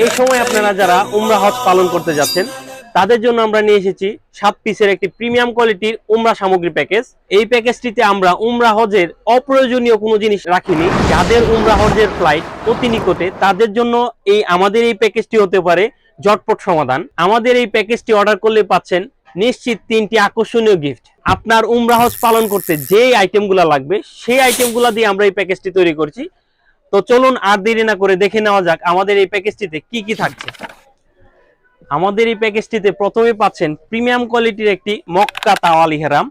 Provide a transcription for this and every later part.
এই সময় আপনারা যারা উমরা হজ পালন করতে যাচ্ছেন তাদের জন্য আমরা নিয়ে এসেছি 7 পিসের একটি প্রিমিয়াম কোয়ালিটির উমরা সামগ্রী প্যাকেজ। এই প্যাকেজটিতে আমরা উমরা হজের অপ্রয়োজনীয় কোনো জিনিস রাখিনি। যাদের উমরা হজের ফ্লাইট অতি নিকটে তাদের জন্য আমাদের এই প্যাকেজটি হতে পারে ঝটপট সমাধান। আমাদের এই প্যাকেজটি অর্ডার করলে পাচ্ছেন নিশ্চিত 3টি আকর্ষণীয় গিফট। আপনার উমরা হজ পালন করতে যে আইটেমগুলো লাগবে সেই আইটেমগুলো দিয়ে আমরা এই প্যাকেজটি তৈরি করছি। তো চলুন আর দেরি না করে দেখে নেওয়া যাক আমাদের এই প্যাকেজটিতে কি কি থাকছে। আমাদের এই প্যাকেজটিতে প্রথমে পাচ্ছেন প্রিমিয়াম কোয়ালিটির একটি মক্কা তাওয়াল ইহরাম।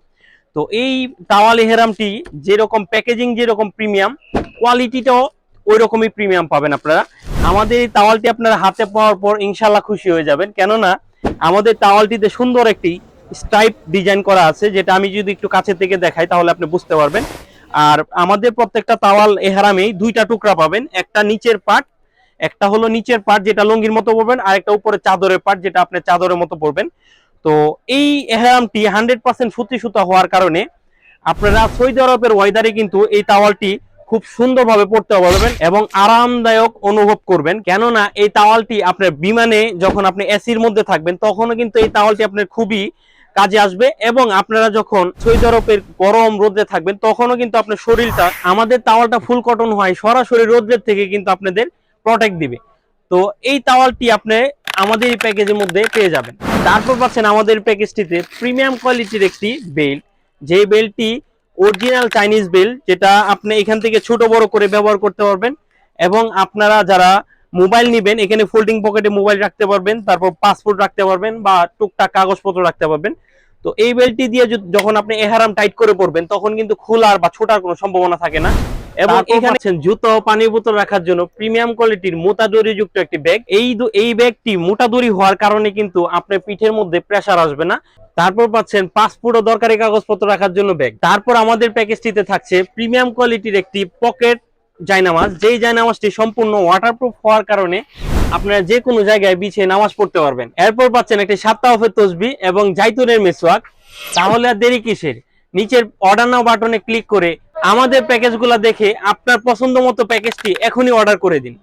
তো এই তাওয়াল ইহরামটি যেরকম প্যাকেজিং যেরকম প্রিমিয়াম, কোয়ালিটিটাও ওই রকমই প্রিমিয়াম পাবেন আপনারা। আমাদের এই তাওয়ালটি আপনারা হাতে পাওয়ার পর ইনশাল্লাহ খুশি হয়ে যাবেন, কেননা আমাদের তাওয়ালটিতে সুন্দর একটি স্ট্রাইপ ডিজাইন করা আছে, যেটা আমি যদি একটু কাছে থেকে দেখাই তাহলে আপনি বুঝতে পারবেন। আর আমাদের প্রত্যেকটা তাওয়াল এহরামেই 2টা টুকরা পাবেন, একটা নিচের পার্ট, একটা হলো নিচের পার্ট যেটা লুঙ্গির মতো পরবেন, আর একটা উপরে চাদরের পার্ট যেটা আপনি চাদরের মতো পরবেন। তো এই এহরামটি 100% সুতি সুতা হওয়ার কারণে আপনারা সৌদি আরবের ওয়েদারে কিন্তু এই তাওয়ালটি খুব সুন্দরভাবে পরতে পারবেন এবং আরামদায়ক অনুভব করবেন, কেননা এই তাওয়ালটি আপনার বিমানে যখন আপনি এসির মধ্যে থাকবেন তখনও কিন্তু এই তাওয়ালটি আপনার খুবই কাজে আসবে, এবং আপনারা যখন সৌদি আরবের গরম রোদে থাকবেন তখনও কিন্তু আপনার শরীরটা, আমাদের তাওয়ালটা ফুল কটন হয়, সরাসরি রোদের থেকে কিন্তু আপনাদের প্রোটেক্ট দিবে। তো এই তাওয়ালটি আপনি আমাদের এই প্যাকেজের মধ্যে পেয়ে যাবেন। তারপর পাচ্ছেন আমাদের প্যাকেজটিতে প্রিমিয়াম কোয়ালিটির একটি বেল্ট, যে বেল্টটি অরিজিনাল চাইনিজ বেল্ট, যেটা আপনি এখান থেকে ছোট বড় করে ব্যবহার করতে পারবেন। এবং আপনারা যারা মোবাইল নেবেন এখানে ফোল্ডিং পকেটে মোবাইল রাখতে পারবেন, তারপর পাসপোর্ট রাখতে পারবেন বা টুকটাক কাগজপত্র রাখতে পারবেন। তো এই বেল্টটি দিয়ে যখন আপনি এহরাম টাইট করে পড়বেন তখন কিন্তু খোলার বা ছোটার কোনো সম্ভাবনা থাকে না। এবং এখানে জুতো পানির বোতল রাখার জন্য প্রিমিয়াম কোয়ালিটির মোটা দড়ি যুক্ত একটি ব্যাগ। এই ব্যাগটি মোটা দড়ি হওয়ার কারণে কিন্তু আপনার পিঠের মধ্যে প্রেসার আসবে না। তারপর পাচ্ছেন পাসপোর্ট ও দরকারি কাগজপত্র রাখার জন্য ব্যাগ। তারপর আমাদের প্যাকেজটিতে থাকছে প্রিমিয়াম কোয়ালিটির একটি পকেট জায়নামাজ, যেই জায়নামাজটি সম্পূর্ণ ওয়াটারপ্রুফ হওয়ার কারণে আপনারা যে কোনো জায়গায় বিছিয়ে নামাজ পড়তে পারবেন। এরপর পাচ্ছেন একটি 7 তাওয়াফের তসবিহ এবং জাইতুনের মেসওয়াক। তাহলে আর দেরি কিসের, নিচের অর্ডার নাও বাটনে ক্লিক করে আমাদের প্যাকেজগুলো দেখে আপনার পছন্দ মতো প্যাকেজটি এখনই অর্ডার করে দিন।